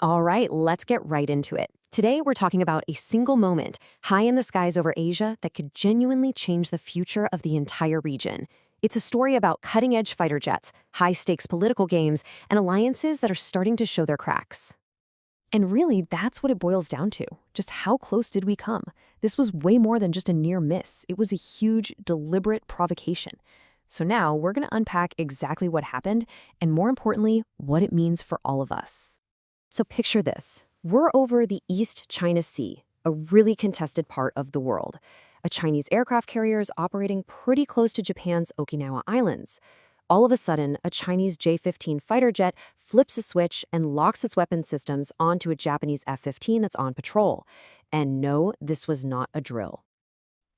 All right, let's get right into it. Today, we're talking about a single moment high in the skies over Asia that could genuinely change the future of the entire region. It's a story about cutting edge fighter jets, high stakes political games, and alliances that are starting to show their cracks. And really, that's what it boils down to. Just how close did we come? This was way more than just a near miss, it was a huge, deliberate provocation. So now we're going to unpack exactly what happened and, more importantly, what it means for all of us. So picture this. We're over the East China Sea, a really contested part of the world. A Chinese aircraft carrier is operating pretty close to Japan's Okinawa Islands. All of a sudden, a Chinese J-15 fighter jet flips a switch and locks its weapon systems onto a Japanese F-15 that's on patrol. And no, this was not a drill.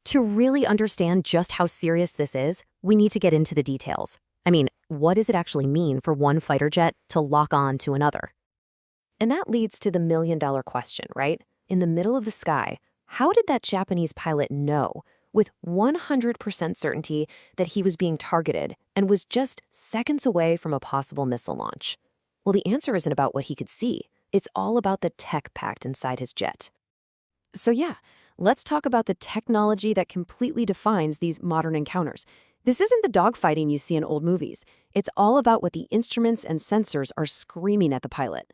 To really understand just how serious this is, we need to get into the details. I mean, what does it actually mean for one fighter jet to lock on to another? And that leads to the million-dollar question, right? In the middle of the sky, how did that Japanese pilot know with 100% certainty that he was being targeted and was just seconds away from a possible missile launch? Well, the answer isn't about what he could see. It's all about the tech packed inside his jet. So yeah, let's talk about the technology that completely defines these modern encounters. This isn't the dogfighting you see in old movies. It's all about what the instruments and sensors are screaming at the pilot.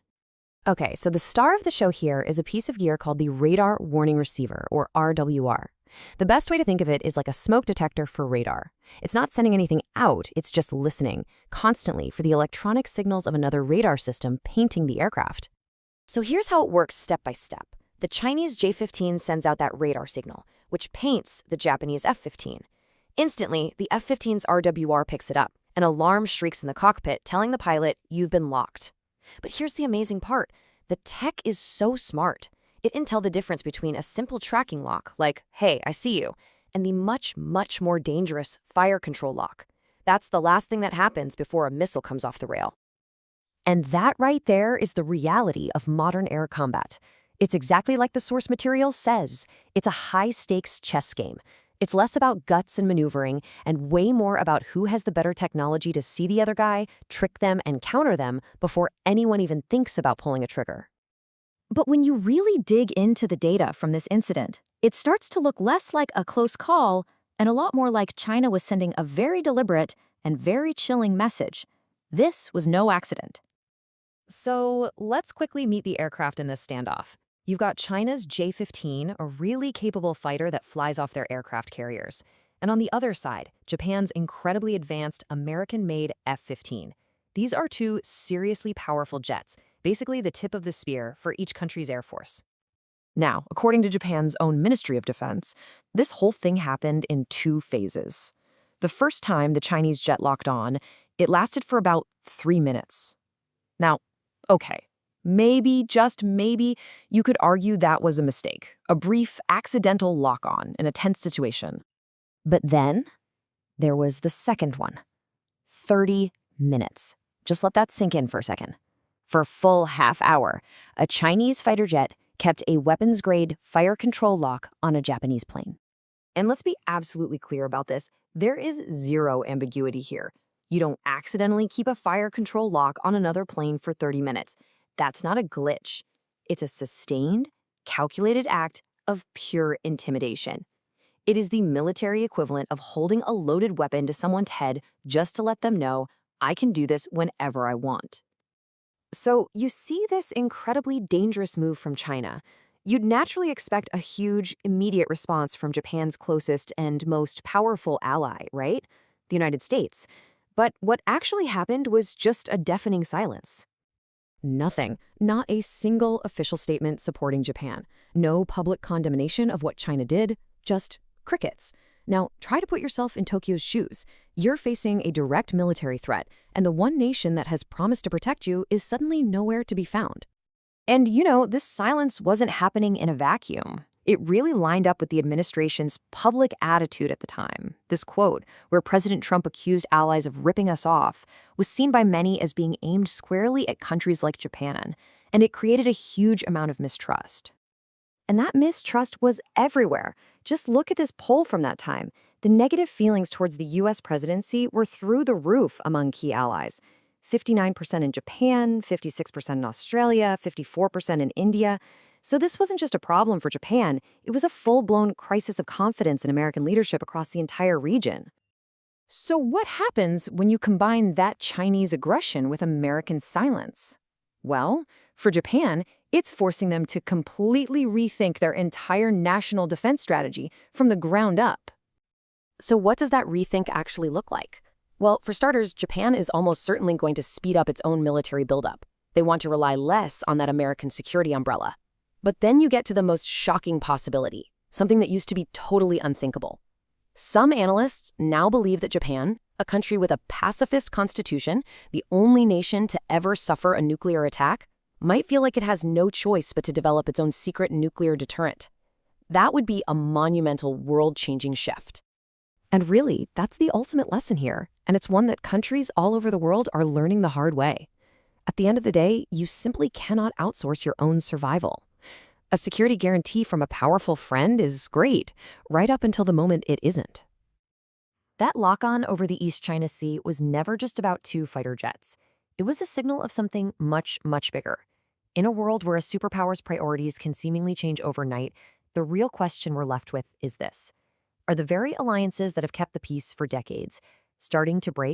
Okay, so the star of the show here is a piece of gear called the Radar Warning Receiver, or RWR. The best way to think of it is like a smoke detector for radar. It's not sending anything out, it's just listening, constantly for the electronic signals of another radar system painting the aircraft. So here's how it works step by step. The Chinese J-15 sends out that radar signal, which paints the Japanese F-15. Instantly, the F-15's RWR picks it up. An alarm shrieks in the cockpit, telling the pilot, "You've been locked." But here's the amazing part. The tech is so smart. It can tell the difference between a simple tracking lock, like, "Hey, I see you," and the much, much more dangerous fire control lock. That's the last thing that happens before a missile comes off the rail. And that right there is the reality of modern air combat. It's exactly like the source material says. It's a high-stakes chess game. It's less about guts and maneuvering and way more about who has the better technology to see the other guy, trick them, and counter them before anyone even thinks about pulling a trigger. But when you really dig into the data from this incident, it starts to look less like a close call and a lot more like China was sending a very deliberate and very chilling message. This was no accident. So let's quickly meet the aircraft in this standoff. You've got China's J-15, a really capable fighter that flies off their aircraft carriers. And on the other side, Japan's incredibly advanced American-made F-15. These are two seriously powerful jets, basically the tip of the spear for each country's air force. Now, according to Japan's own Ministry of Defense, this whole thing happened in two phases. The first time the Chinese jet locked on, it lasted for about 3 minutes. Now, okay. Maybe, just maybe, you could argue that was a mistake, a brief, accidental lock-on in a tense situation. But then, there was the second one. 30 minutes. Just let that sink in for a second. For a full half hour, a Chinese fighter jet kept a weapons-grade fire control lock on a Japanese plane. And let's be absolutely clear about this. There is zero ambiguity here. You don't accidentally keep a fire control lock on another plane for 30 minutes. That's not a glitch. It's a sustained, calculated act of pure intimidation. It is the military equivalent of holding a loaded weapon to someone's head just to let them know, I can do this whenever I want. So you see this incredibly dangerous move from China. You'd naturally expect a huge, immediate response from Japan's closest and most powerful ally, right? The United States. But what actually happened was just a deafening silence. Nothing. Not a single official statement supporting Japan. No public condemnation of what China did, just crickets. Now, try to put yourself in Tokyo's shoes. You're facing a direct military threat, and the one nation that has promised to protect you is suddenly nowhere to be found. And this silence wasn't happening in a vacuum. It really lined up with the administration's public attitude at the time. This quote, where President Trump accused allies of ripping us off, was seen by many as being aimed squarely at countries like Japan, and it created a huge amount of mistrust. And that mistrust was everywhere. Just look at this poll from that time. The negative feelings towards the U.S. presidency were through the roof among key allies. 59% in Japan, 56% in Australia, 54% in India. So this wasn't just a problem for Japan, it was a full-blown crisis of confidence in American leadership across the entire region. So what happens when you combine that Chinese aggression with American silence? Well, for Japan, it's forcing them to completely rethink their entire national defense strategy from the ground up. So what does that rethink actually look like? Well, for starters, Japan is almost certainly going to speed up its own military buildup. They want to rely less on that American security umbrella. But then you get to the most shocking possibility, something that used to be totally unthinkable. Some analysts now believe that Japan, a country with a pacifist constitution, the only nation to ever suffer a nuclear attack, might feel like it has no choice but to develop its own secret nuclear deterrent. That would be a monumental, world-changing shift. And really, that's the ultimate lesson here, and it's one that countries all over the world are learning the hard way. At the end of the day, you simply cannot outsource your own survival. A security guarantee from a powerful friend is great, right up until the moment it isn't. That lock-on over the East China Sea was never just about two fighter jets. It was a signal of something much, much bigger. In a world where a superpower's priorities can seemingly change overnight, the real question we're left with is this. Are the very alliances that have kept the peace for decades starting to break